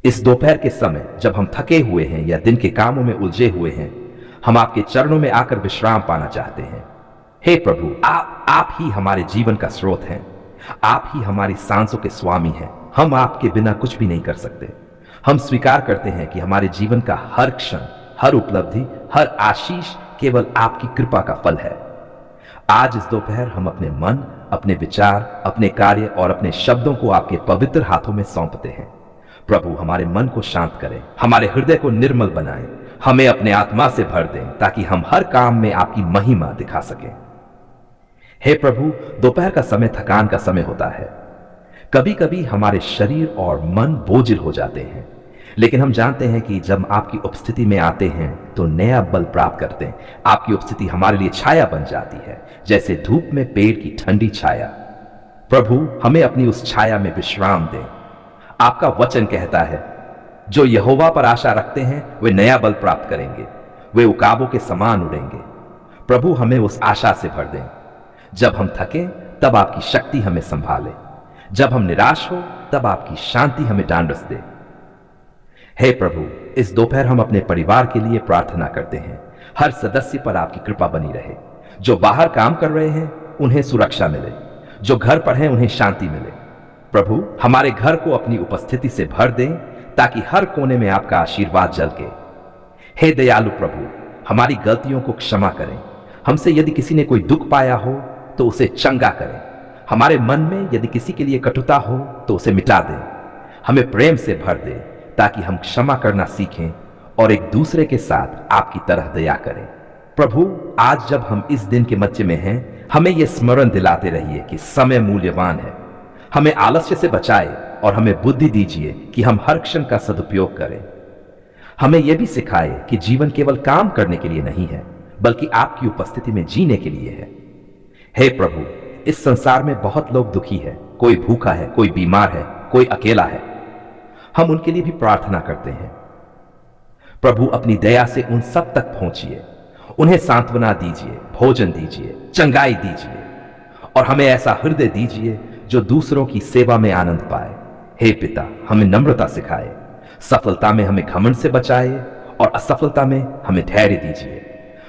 इस दोपहर के समय जब हम थके हुए हैं या दिन के कामों में उलझे हुए हैं, हम आपके चरणों में आकर विश्राम पाना चाहते हैं। हे प्रभु, आप ही हमारे जीवन का स्रोत हैं। आप ही हमारी सांसों के स्वामी हैं। हम आपके बिना कुछ भी नहीं कर सकते। हम स्वीकार करते हैं कि हमारे जीवन का हर क्षण, हर उपलब्धि, हर आशीष केवल आपकी कृपा का फल है। आज इस दोपहर हम अपने मन, अपने विचार, अपने कार्य और अपने शब्दों को आपके पवित्र हाथों में सौंपते हैं। प्रभु, हमारे मन को शांत करें, हमारे हृदय को निर्मल बनाएं, हमें अपने आत्मा से भर दें ताकि हम हर काम में आपकी महिमा दिखा सकें। हे प्रभु, दोपहर का समय थकान का समय होता है। कभी कभी हमारे शरीर और मन बोझिल हो जाते हैं, लेकिन हम जानते हैं कि जब आपकी उपस्थिति में आते हैं तो नया बल प्राप्त करते हैं। आपकी उपस्थिति हमारे लिए छाया बन जाती है, जैसे धूप में पेड़ की ठंडी छाया। प्रभु, हमें अपनी उस छाया में विश्राम दें। आपका वचन कहता है, जो यहोवा पर आशा रखते हैं वे नया बल प्राप्त करेंगे, वे उकाबों के समान उड़ेंगे। प्रभु, हमें उस आशा से भर दें। जब हम थकें तब आपकी शक्ति हमें संभाले, जब हम निराश हो तब आपकी शांति हमें ढांढस दे। हे प्रभु, इस दोपहर हम अपने परिवार के लिए प्रार्थना करते हैं। हर सदस्य पर आपकी कृपा बनी रहे। जो बाहर काम कर रहे हैं उन्हें सुरक्षा मिले, जो घर पर हैं उन्हें शांति मिले। प्रभु, हमारे घर को अपनी उपस्थिति से भर दें ताकि हर कोने में आपका आशीर्वाद झलके। हे दयालु प्रभु, हमारी गलतियों को क्षमा करें। हमसे यदि किसी ने कोई दुख पाया हो तो उसे चंगा करें। हमारे मन में यदि किसी के लिए कटुता हो तो उसे मिटा दें। हमें प्रेम से भर दे ताकि हम क्षमा करना सीखें और एक दूसरे के साथ आपकी तरह दया करें। प्रभु, आज जब हम इस दिन के मध्य में हैं, हमें यह स्मरण दिलाते रहिए कि समय मूल्यवान है। हमें आलस्य से बचाए और हमें बुद्धि दीजिए कि हम हर क्षण का सदुपयोग करें। हमें यह भी सिखाए कि जीवन केवल काम करने के लिए नहीं है, बल्कि आपकी उपस्थिति में जीने के लिए है। हे प्रभु, इस संसार में बहुत लोग दुखी है। कोई भूखा है, कोई बीमार है, कोई अकेला है। हम उनके लिए भी प्रार्थना करते हैं। प्रभु, अपनी दया से उन सब तक पहुंचिए। उन्हें सांत्वना दीजिए, भोजन दीजिए, चंगाई दीजिए और हमें ऐसा हृदय दीजिए जो दूसरों की सेवा में आनंद पाए। हे पिता, हमें नम्रता सिखाए। सफलता में हमें घमंड से बचाए और असफलता में हमें धैर्य दीजिए।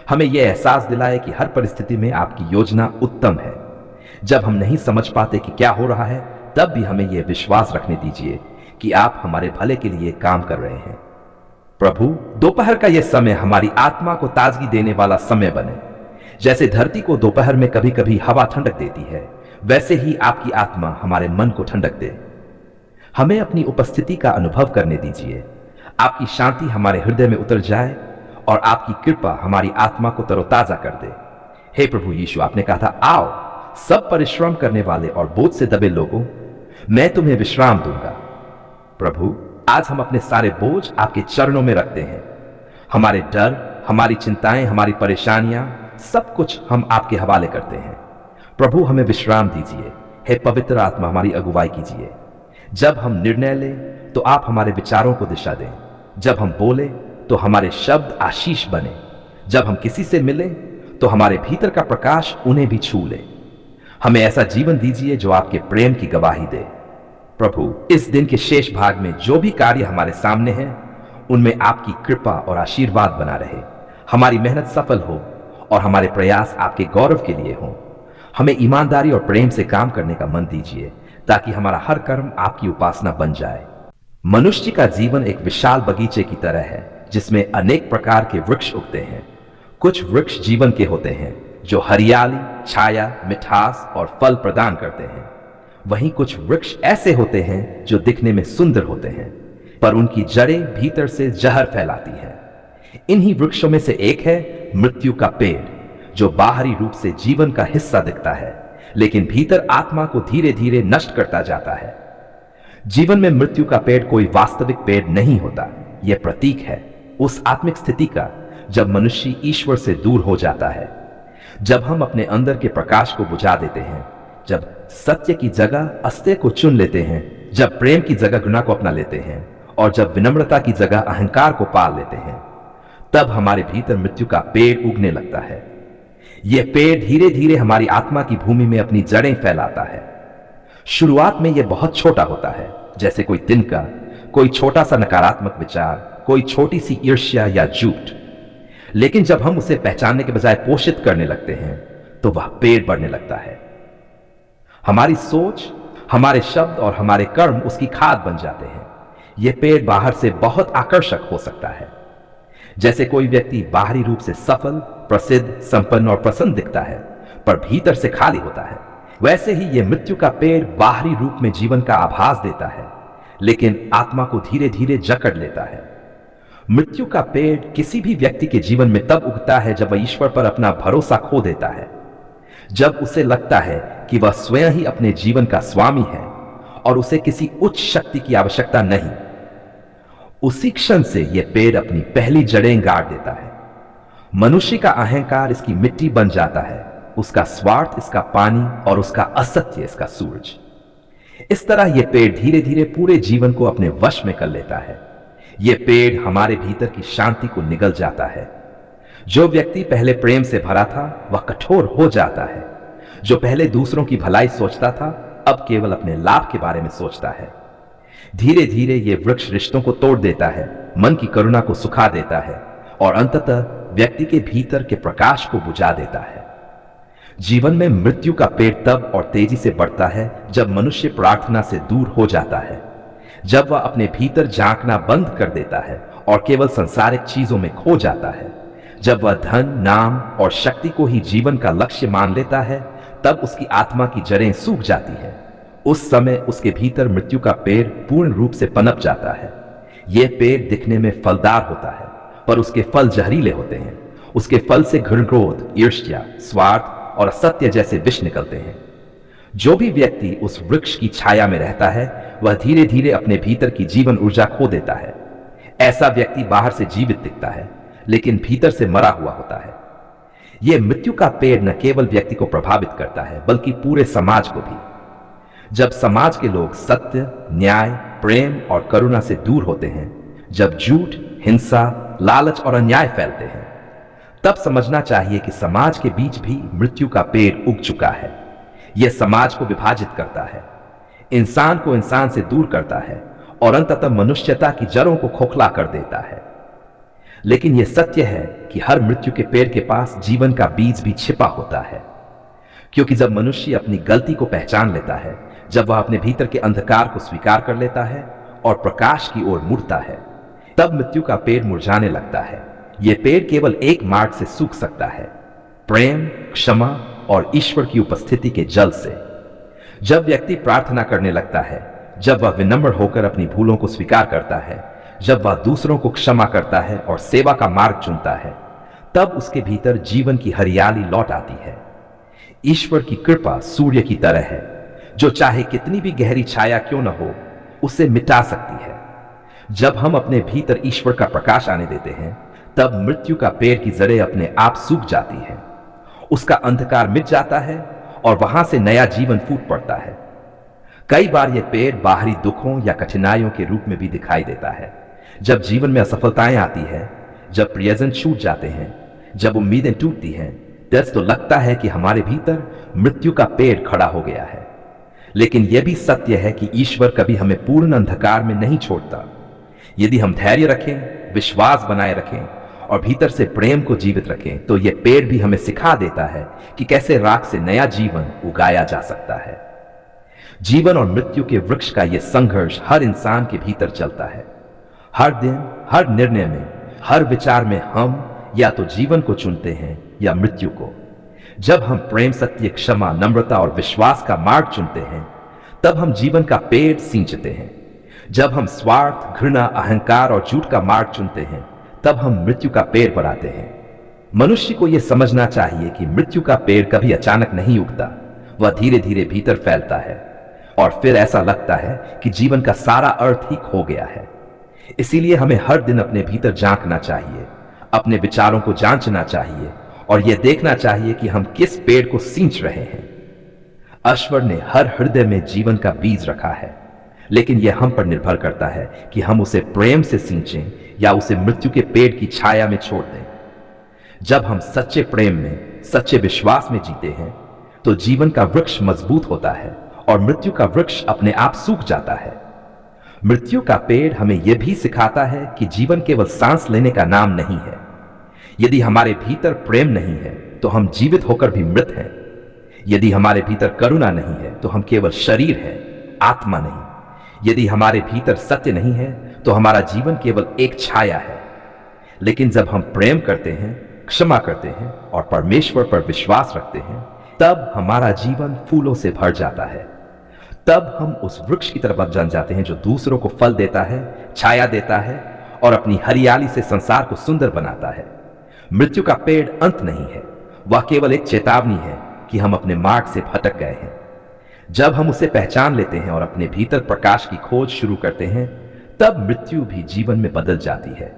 हमें यह एहसास दिलाए कि हर परिस्थिति में आपकी योजना उत्तम है। जब हम नहीं समझ पाते कि क्या हो रहा है, तब भी हमें यह विश्वास रखने दीजिए कि आप हमारे भले के लिए काम कर रहे हैं। प्रभु, दोपहर का यह समय हमारी आत्मा को ताजगी देने वाला समय बने। जैसे धरती को दोपहर में कभी कभी हवा ठंडक देती है, वैसे ही आपकी आत्मा हमारे मन को ठंडक दे। हमें अपनी उपस्थिति का अनुभव करने दीजिए। आपकी शांति हमारे हृदय में उतर जाए और आपकी कृपा हमारी आत्मा को तरोताजा कर दे। हे प्रभु यीशु, आपने कहा था, आओ सब परिश्रम करने वाले और बोझ से दबे लोगों, मैं तुम्हें विश्राम दूंगा। प्रभु, आज हम अपने सारे बोझ आपके चरणों में रखते हैं। हमारे डर, हमारी चिंताएं, हमारी परेशानियां, सब कुछ हम आपके हवाले करते हैं। प्रभु, हमें विश्राम दीजिए। हे पवित्र आत्मा, हमारी अगुवाई कीजिए। जब हम निर्णय लें तो आप हमारे विचारों को दिशा दें। जब हम बोले तो हमारे शब्द आशीष बने। जब हम किसी से मिलें तो हमारे भीतर का प्रकाश उन्हें भी छू ले। हमें ऐसा जीवन दीजिए जो आपके प्रेम की गवाही दे। प्रभु, इस दिन के शेष भाग में जो भी कार्य हमारे सामने हैं, उनमें आपकी कृपा और आशीर्वाद बना रहे। हमारी मेहनत सफल हो और हमारे प्रयास आपके गौरव के लिए हों। हमें ईमानदारी और प्रेम से काम करने का मन दीजिए ताकि हमारा हर कर्म आपकी उपासना बन जाए। मनुष्य का जीवन एक विशाल बगीचे की तरह है जिसमें अनेक प्रकार के वृक्ष उगते हैं। कुछ वृक्ष जीवन के होते हैं जो हरियाली, छाया, मिठास और फल प्रदान करते हैं। वहीं कुछ वृक्ष ऐसे होते हैं जो दिखने में सुंदर होते हैं, पर उनकी जड़ें भीतर से जहर फैलाती हैं। इन्हीं वृक्षों में से एक है मृत्यु का पेड़, जो बाहरी रूप से जीवन का हिस्सा दिखता है, लेकिन भीतर आत्मा को धीरे धीरे नष्ट करता जाता है। जीवन में मृत्यु का पेड़ कोई वास्तविक पेड़ नहीं होता। यह प्रतीक है उस आत्मिक स्थिति का जब मनुष्य ईश्वर से दूर हो जाता है, जब हम अपने अंदर के प्रकाश को बुझा देते हैं, जब सत्य की जगह अस्त्य को चुन लेते हैं, जब प्रेम की जगह घृणा को अपना लेते हैं और जब विनम्रता की जगह अहंकार को पाल लेते हैं, तब हमारे भीतर मृत्यु का पेड़ उगने लगता है। यह पेड़ धीरे धीरे हमारी आत्मा की भूमि में अपनी जड़ें फैलाता है। शुरुआत में यह बहुत छोटा होता है, जैसे कोई तिनका, कोई छोटा सा नकारात्मक विचार, कोई छोटी सी ईर्ष्या या झूठ। लेकिन जब हम उसे पहचानने के बजाय पोषित करने लगते हैं तो वह पेड़ बढ़ने लगता है। हमारी सोच, हमारे शब्द और हमारे कर्म उसकी खाद बन जाते हैं। यह पेड़ बाहर से बहुत आकर्षक हो सकता है। जैसे कोई व्यक्ति बाहरी रूप से सफल, प्रसिद्ध, संपन्न और प्रसन्न दिखता है पर भीतर से खाली होता है, वैसे ही यह मृत्यु का पेड़ बाहरी रूप में जीवन का आभास देता है लेकिन आत्मा को धीरे धीरे जकड़ लेता है। मृत्यु का पेड़ किसी भी व्यक्ति के जीवन में तब उगता है जब वह ईश्वर पर अपना भरोसा खो देता है, जब उसे लगता है कि वह स्वयं ही अपने जीवन का स्वामी है और उसे किसी उच्च शक्ति की आवश्यकता नहीं। उसी क्षण से यह पेड़ अपनी पहली जड़ें गाड़ देता है। मनुष्य का अहंकार इसकी मिट्टी बन जाता है, उसका स्वार्थ इसका पानी और उसका असत्य इसका सूरज। इस तरह यह पेड़ धीरे धीरे पूरे जीवन को अपने वश में कर लेता है। यह पेड़ हमारे भीतर की शांति को निगल जाता है। जो व्यक्ति पहले प्रेम से भरा था वह कठोर हो जाता है। जो पहले दूसरों की भलाई सोचता था अब केवल अपने लाभ के बारे में सोचता है। धीरे धीरे यह वृक्ष रिश्तों को तोड़ देता है, मन की करुणा को सुखा देता है और अंततः व्यक्ति के भीतर के प्रकाश को बुझा देता है। जीवन में मृत्यु का पेड़ तब और तेजी से बढ़ता है जब मनुष्य प्रार्थना से दूर हो जाता है, जब वह अपने भीतर झांकना बंद कर देता है और केवल सांसारिक चीजों में खो जाता है, जब वह धन, नाम और शक्ति को ही जीवन का लक्ष्य मान लेता है, तब उसकी आत्मा की जड़ें सूख जाती है। उस समय उसके भीतर मृत्यु का पेड़ पूर्ण रूप से पनप जाता है। यह पेड़ दिखने में फलदार होता है पर उसके फल जहरीले होते हैं। उसके फल से घृण, क्रोध, ईर्ष्या, स्वार्थ और असत्य जैसे विष निकलते हैं। जो भी व्यक्ति उस वृक्ष की छाया में रहता है वह धीरे धीरे अपने भीतर की जीवन ऊर्जा खो देता है। ऐसा व्यक्ति बाहर से जीवित दिखता है लेकिन भीतर से मरा हुआ होता है। यह मृत्यु का पेड़ न केवल व्यक्ति को प्रभावित करता है बल्कि पूरे समाज को भी। जब समाज के लोग सत्य, न्याय, प्रेम और करुणा से दूर होते हैं, जब झूठ, हिंसा, लालच और अन्याय फैलते हैं, तब समझना चाहिए कि समाज के बीच भी मृत्यु का पेड़ उग चुका है। यह समाज को विभाजित करता है, इंसान को इंसान से दूर करता है और अंततः मनुष्यता की जड़ों को खोखला कर देता है। लेकिन यह सत्य है कि हर मृत्यु के पेड़ के पास जीवन का बीज भी छिपा होता है, क्योंकि जब मनुष्य अपनी गलती को पहचान लेता है, जब वह अपने भीतर के अंधकार को स्वीकार कर लेता है और प्रकाश की ओर मुड़ता है, तब मृत्यु का पेड़ मुरझाने लगता है। यह पेड़ केवल एक मार्ग से सूख सकता है, प्रेम, क्षमा और ईश्वर की उपस्थिति के जल से। जब व्यक्ति प्रार्थना करने लगता है, जब वह विनम्र होकर अपनी भूलों को स्वीकार करता है, जब वह दूसरों को क्षमा करता है और सेवा का मार्ग चुनता है, तब उसके भीतर जीवन की हरियाली लौट आती है। ईश्वर की कृपा सूर्य की तरह है, जो चाहे कितनी भी गहरी छाया क्यों न हो, उसे मिटा सकती है। जब हम अपने भीतर ईश्वर का प्रकाश आने देते हैं, तब मृत्यु का पेड़ की जड़ें अपने आप सूख जाती हैं, उसका अंधकार मिट जाता है और वहां से नया जीवन फूट पड़ता है। कई बार यह पेड़ बाहरी दुखों या कठिनाइयों के रूप में भी दिखाई देता है। जब जीवन में असफलताएं आती है, जब प्रियजन छूट जाते हैं, जब उम्मीदें टूटती हैं, तब तो लगता है कि हमारे भीतर मृत्यु का पेड़ खड़ा हो गया है। लेकिन यह भी सत्य है कि ईश्वर कभी हमें पूर्ण अंधकार में नहीं छोड़ता। यदि हम धैर्य रखें, विश्वास बनाए रखें और भीतर से प्रेम को जीवित रखें, तो यह पेड़ भी हमें सिखा देता है कि कैसे राख से नया जीवन उगाया जा सकता है। जीवन और मृत्यु के वृक्ष का यह संघर्ष हर इंसान के भीतर चलता है। हर दिन, हर निर्णय में, हर विचार में हम या तो जीवन को चुनते हैं या मृत्यु को। जब हम प्रेम, सत्य, क्षमा, नम्रता और विश्वास का मार्ग चुनते हैं, तब हम जीवन का पेड़ सींचते हैं। जब हम स्वार्थ, घृणा, अहंकार और झूठ का मार्ग चुनते हैं, तब हम मृत्यु का पेड़ बढ़ाते हैं। मनुष्य को यह समझना चाहिए कि मृत्यु का पेड़ कभी अचानक नहीं उगता, वह धीरे धीरे भीतर फैलता है और फिर ऐसा लगता है कि जीवन का सारा अर्थ ही खो गया है। इसीलिए हमें हर दिन अपने भीतर झांकना चाहिए, अपने विचारों को जांचना चाहिए और यह देखना चाहिए कि हम किस पेड़ को सींच रहे हैं। ईश्वर ने हर हृदय में जीवन का बीज रखा है, लेकिन यह हम पर निर्भर करता है कि हम उसे प्रेम से सींचें या उसे मृत्यु के पेड़ की छाया में छोड़ दें। जब हम सच्चे प्रेम में, सच्चे विश्वास में जीते हैं, तो जीवन का वृक्ष मजबूत होता है और मृत्यु का वृक्ष अपने आप सूख जाता है। मृत्यु का पेड़ हमें यह भी सिखाता है कि जीवन केवल सांस लेने का नाम नहीं है। यदि हमारे भीतर प्रेम नहीं है तो हम जीवित होकर भी मृत हैं। यदि हमारे भीतर करुणा नहीं है तो हम केवल शरीर हैं, आत्मा नहीं। यदि हमारे भीतर सत्य नहीं है तो हमारा जीवन केवल एक छाया है। लेकिन जब हम प्रेम करते हैं, क्षमा करते हैं और परमेश्वर पर विश्वास रखते हैं, तब हमारा जीवन फूलों से भर जाता है। तब हम उस वृक्ष की तरफ बन जाते हैं जो दूसरों को फल देता है, छाया देता है और अपनी हरियाली से संसार को सुंदर बनाता है। मृत्यु का पेड़ अंत नहीं है, वह केवल एक चेतावनी है कि हम अपने मार्ग से भटक गए हैं। जब हम उसे पहचान लेते हैं और अपने भीतर प्रकाश की खोज शुरू करते हैं, तब मृत्यु भी जीवन में बदल जाती है।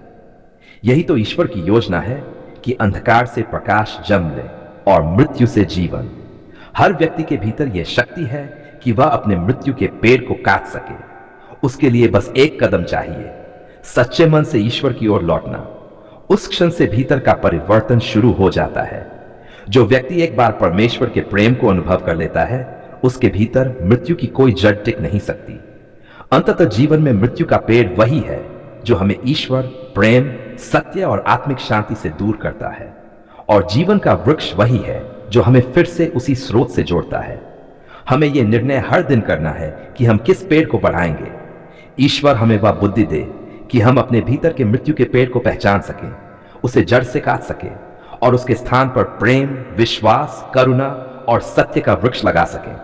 यही तो ईश्वर की योजना है कि अंधकार से प्रकाश जन्म ले और मृत्यु से जीवन। हर व्यक्ति के भीतर यह शक्ति है कि वह अपने मृत्यु के पेड़ को काट सके। उसके लिए बस एक कदम चाहिए, सच्चे मन से ईश्वर की ओर लौटना। उस क्षण से भीतर का परिवर्तन शुरू हो जाता है। जो व्यक्ति एक बार परमेश्वर के प्रेम को अनुभव कर लेता है, उसके भीतर मृत्यु की कोई जड़ टिक नहीं सकती। अंततः जीवन में मृत्यु का पेड़ वही है जो हमें ईश्वर, प्रेम, सत्य और आत्मिक शांति से दूर करता है। और जीवन का वृक्ष वही है जो हमें फिर से उसी स्रोत से जोड़ता है। हमें यह निर्णय हर दिन करना है कि हम किस पेड़ को बढ़ाएंगे। ईश्वर हमें वह बुद्धि दे कि हम अपने भीतर के मृत्यु के पेड़ को पहचान सकें, उसे जड़ से काट सकें और उसके स्थान पर प्रेम, विश्वास, करुणा और सत्य का वृक्ष लगा सकें।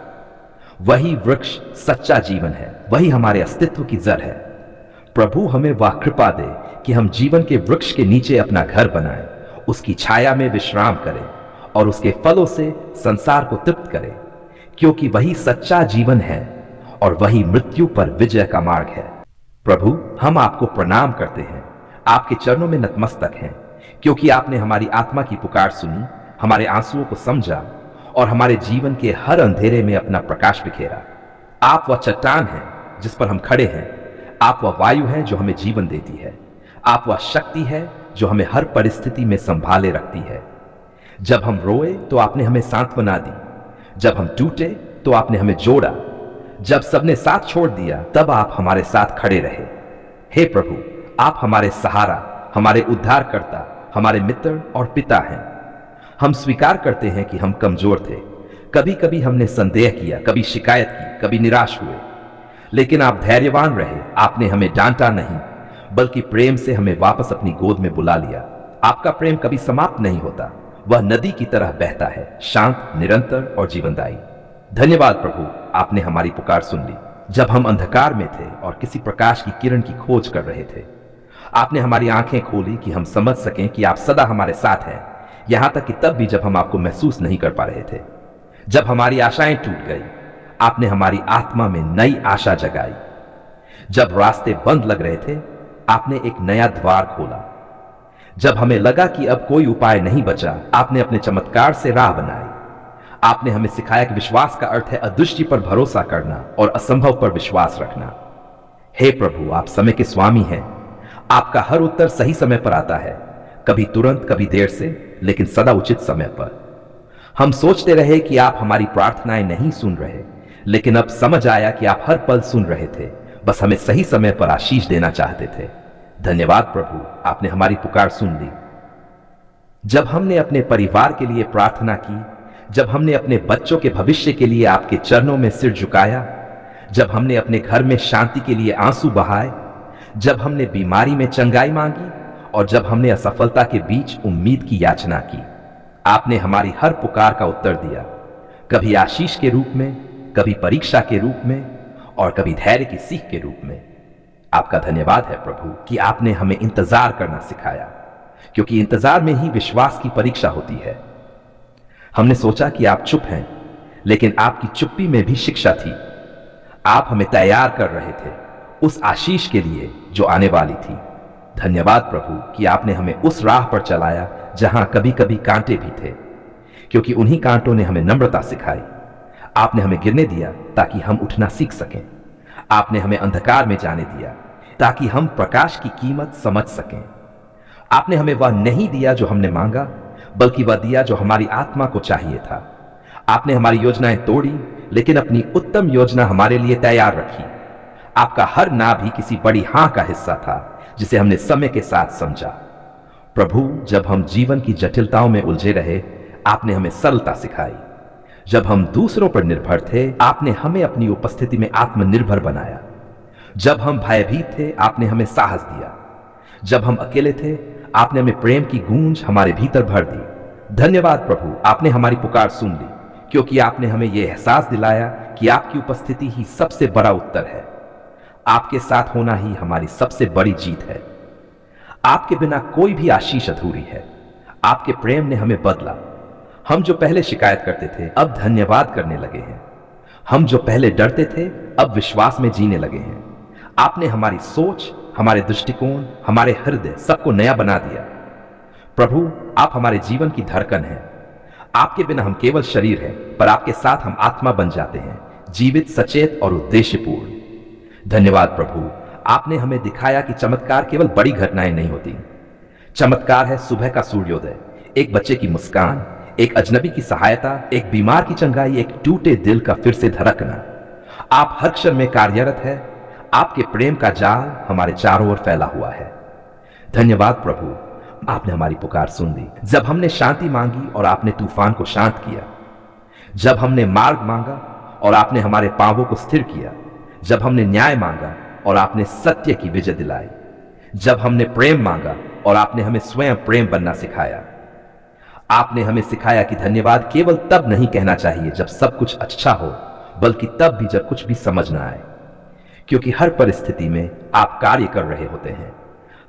वही वृक्ष सच्चा जीवन है, वही हमारे अस्तित्व की जड़ है। प्रभु हमें वह कृपा दे कि हम जीवन के वृक्ष के नीचे अपना घर बनाएं, उसकी छाया में विश्राम करें और उसके फलों से संसार को तृप्त करें, क्योंकि वही सच्चा जीवन है और वही मृत्यु पर विजय का मार्ग है। प्रभु, हम आपको प्रणाम करते हैं, आपके चरणों में नतमस्तक हैं, क्योंकि आपने हमारी आत्मा की पुकार सुनी, हमारे आंसुओं को समझा और हमारे जीवन के हर अंधेरे में अपना प्रकाश बिखेरा। आप वह चट्टान हैं जिस पर हम खड़े हैं, आप वह वायु हैं जो हमें जीवन देती है, आप वह शक्ति है जो हमें हर परिस्थिति में संभाले रखती है। जब हम रोए तो आपने हमें सांत्वना दी, जब हम टूटे तो आपने हमें जोड़ा, जब सबने साथ छोड़ दिया तब आप हमारे साथ खड़े रहे। हे प्रभु, आप हमारे सहारा, हमारे उद्धारकर्ता, हमारे मित्र और पिता हैं। हम स्वीकार करते हैं कि हम कमजोर थे। कभी कभी हमने संदेह किया, कभी शिकायत की, कभी निराश हुए, लेकिन आप धैर्यवान रहे। आपने हमें डांटा नहीं, बल्कि प्रेम से हमें वापस अपनी गोद में बुला लिया। आपका प्रेम कभी समाप्त नहीं होता, वह नदी की तरह बहता है, शांत, निरंतर और जीवनदायी। धन्यवाद प्रभु, आपने हमारी पुकार सुन ली। जब हम अंधकार में थे और किसी प्रकाश की किरण की खोज कर रहे थे, आपने हमारी आंखें खोली कि हम समझ सकें कि आप सदा हमारे साथ हैं, यहां तक कि तब भी जब हम आपको महसूस नहीं कर पा रहे थे। जब हमारी आशाएं टूट गई, आपने हमारी आत्मा में नई आशा जगाई। जब रास्ते बंद लग रहे थे, आपने एक नया द्वार खोला। जब हमें लगा कि अब कोई उपाय नहीं बचा, आपने अपने चमत्कार से राह बनाई। आपने हमें सिखाया कि विश्वास का अर्थ है अदृश्य पर भरोसा करना और असंभव पर विश्वास रखना। हे प्रभु, आप समय के स्वामी हैं। आपका हर उत्तर सही समय पर आता है, कभी तुरंत, कभी देर से, लेकिन सदा उचित समय पर। हम सोचते रहे कि आप हमारी प्रार्थनाएं नहीं सुन रहे, लेकिन अब समझ आया कि आप हर पल सुन रहे थे, बस हमें सही समय पर आशीष देना चाहते थे। धन्यवाद प्रभु, आपने हमारी पुकार सुन ली। जब हमने अपने परिवार के लिए प्रार्थना की, जब हमने अपने बच्चों के भविष्य के लिए आपके चरणों में सिर झुकाया, जब हमने अपने घर में शांति के लिए आंसू बहाए, जब हमने बीमारी में चंगाई मांगी और जब हमने असफलता के बीच उम्मीद की याचना की, आपने हमारी हर पुकार का उत्तर दिया, कभी आशीष के रूप में, कभी परीक्षा के रूप में और कभी धैर्य की सीख के रूप में। आपका धन्यवाद है प्रभु कि आपने हमें इंतजार करना सिखाया, क्योंकि इंतजार में ही विश्वास की परीक्षा होती है। हमने सोचा कि आप चुप हैं, लेकिन आपकी चुप्पी में भी शिक्षा थी। आप हमें तैयार कर रहे थे उस आशीष के लिए जो आने वाली थी। धन्यवाद प्रभु कि आपने हमें उस राह पर चलाया जहां कभी कभी कांटे भी थे, क्योंकि उन्हीं कांटों ने हमें नम्रता सिखाई। आपने हमें गिरने दिया ताकि हम उठना सीख सकें। आपने हमें अंधकार में जाने दिया ताकि हम प्रकाश की कीमत समझ सकें। आपने हमें वह नहीं दिया जो हमने मांगा, बल्कि वह दिया जो हमारी आत्मा को चाहिए था। आपने हमारी योजनाएं तोड़ी, लेकिन अपनी उत्तम योजना हमारे लिए तैयार रखी। आपका हर ना भी किसी बड़ी हां का हिस्सा था जिसे हमने समय के साथ समझा। प्रभु, जब हम जीवन की जटिलताओं में उलझे रहे, आपने हमें सरलता सिखाई। जब हम दूसरों पर निर्भर थे, आपने हमें अपनी उपस्थिति में आत्मनिर्भर बनाया। जब हम भयभीत थे, आपने हमें साहस दिया। जब हम अकेले थे, आपने हमें प्रेम की गूंज हमारे भीतर भर दी। धन्यवाद प्रभु, आपने हमारी पुकार सुन ली, क्योंकि आपने हमें यह एहसास दिलाया कि आपकी उपस्थिति ही सबसे बड़ा उत्तर है। आपके साथ होना ही हमारी सबसे बड़ी जीत है। आपके बिना कोई भी आशीष अधूरी है। आपके प्रेम ने हमें बदला। हम जो पहले शिकायत करते थे, अब धन्यवाद करने लगे हैं। हम जो पहले डरते थे, अब विश्वास में जीने लगे हैं। आपने हमारी सोच, हमारे दृष्टिकोण, हमारे हृदय सबको नया बना दिया। प्रभु, आप हमारे जीवन की धड़कन हैं। आपके बिना हम केवल शरीर हैं, पर आपके साथ हम आत्मा बन जाते हैं, जीवित, सचेत और उद्देश्यपूर्ण। धन्यवाद प्रभु, आपने हमें दिखाया कि चमत्कार केवल बड़ी घटनाएं नहीं होती। चमत्कार है सुबह का सूर्योदय, एक बच्चे की मुस्कान, एक अजनबी की सहायता, एक बीमार की चंगाई, एक टूटे दिल का फिर से धड़कना। आप हर क्षण में कार्यरत है। आपके प्रेम का जाल हमारे चारों ओर फैला हुआ है। धन्यवाद प्रभु, आपने हमारी पुकार सुन ली। जब हमने शांति मांगी और आपने तूफान को शांत किया। जब हमने मार्ग मांगा और आपने हमारे पांवों को स्थिर किया। जब हमने न्याय मांगा और आपने सत्य की विजय दिलाई। जब हमने प्रेम मांगा और आपने हमें स्वयं प्रेम बनना सिखाया। आपने हमें सिखाया कि धन्यवाद केवल तब नहीं कहना चाहिए जब सब कुछ अच्छा हो, बल्कि तब भी जब कुछ भी समझ ना आए, क्योंकि हर परिस्थिति में आप कार्य कर रहे होते हैं।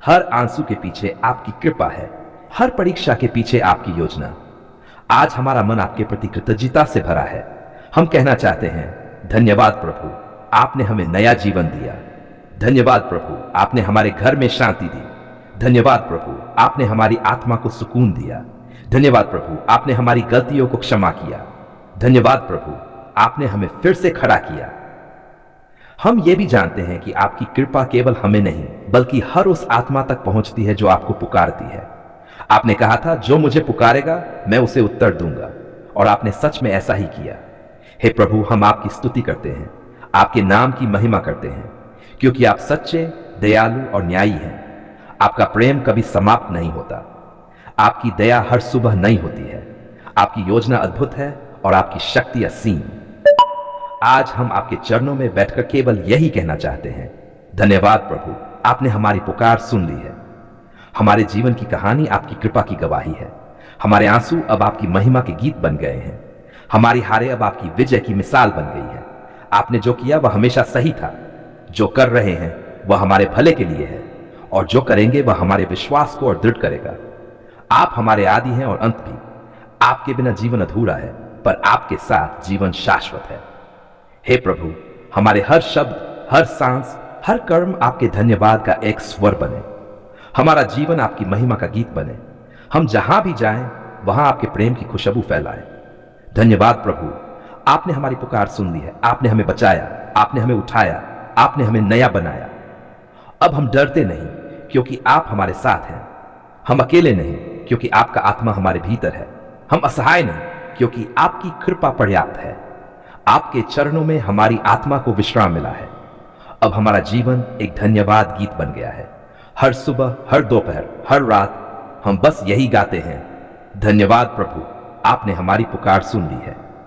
हर आंसू के पीछे आपकी कृपा है, हर परीक्षा के पीछे आपकी योजना। आज हमारा मन आपके प्रति कृतज्ञता से भरा है। हम कहना चाहते हैं, धन्यवाद प्रभु, आपने हमें नया जीवन दिया। धन्यवाद प्रभु, आपने हमारे घर में शांति दी। धन्यवाद प्रभु, आपने हमारी आत्मा को सुकून दिया। धन्यवाद प्रभु, आपने हमारी गलतियों को क्षमा किया। धन्यवाद प्रभु, आपने हमें फिर से खड़ा किया। हम ये भी जानते हैं कि आपकी कृपा केवल हमें नहीं, बल्कि हर उस आत्मा तक पहुंचती है जो आपको पुकारती है। आपने कहा था, जो मुझे पुकारेगा मैं उसे उत्तर दूंगा, और आपने सच में ऐसा ही किया। हे प्रभु, हम आपकी स्तुति करते हैं, आपके नाम की महिमा करते हैं, क्योंकि आप सच्चे, दयालु और न्यायी हैं। आपका प्रेम कभी समाप्त नहीं होता। आपकी दया हर सुबह नई होती है। आपकी योजना अद्भुत है और आपकी शक्ति असीम। आज हम आपके चरणों में बैठकर केवल यही कहना चाहते हैं, धन्यवाद प्रभु, आपने हमारी पुकार सुन ली है। हमारे जीवन की कहानी आपकी कृपा की गवाही है। हमारे आंसू अब आपकी महिमा के गीत बन गए हैं। हमारी हारें अब आपकी विजय की मिसाल बन गई है। आपने जो किया वह हमेशा सही था। जो कर रहे हैं वह हमारे भले के लिए है, और जो करेंगे वह हमारे विश्वास को और दृढ़ करेगा। आप हमारे आदि हैं और अंत भी। आपके बिना जीवन अधूरा है, पर आपके साथ जीवन शाश्वत है। हे प्रभु, हमारे हर शब्द, हर सांस, हर कर्म आपके धन्यवाद का एक स्वर बने। हमारा जीवन आपकी महिमा का गीत बने। हम जहां भी जाएं वहां आपके प्रेम की खुशबू फैलाएं। धन्यवाद प्रभु, आपने हमारी पुकार सुन ली है। आपने हमें बचाया, आपने हमें उठाया, आपने हमें नया बनाया। अब हम डरते नहीं, क्योंकि आप हमारे साथ हैं। हम अकेले नहीं, क्योंकि आपका आत्मा हमारे भीतर है। हम असहाय नहीं, क्योंकि आपकी कृपा पर्याप्त है। आपके चरणों में हमारी आत्मा को विश्राम मिला है। अब हमारा जीवन एक धन्यवाद गीत बन गया है। हर सुबह, हर दोपहर, हर रात हम बस यही गाते हैं, धन्यवाद प्रभु, आपने हमारी पुकार सुन ली है।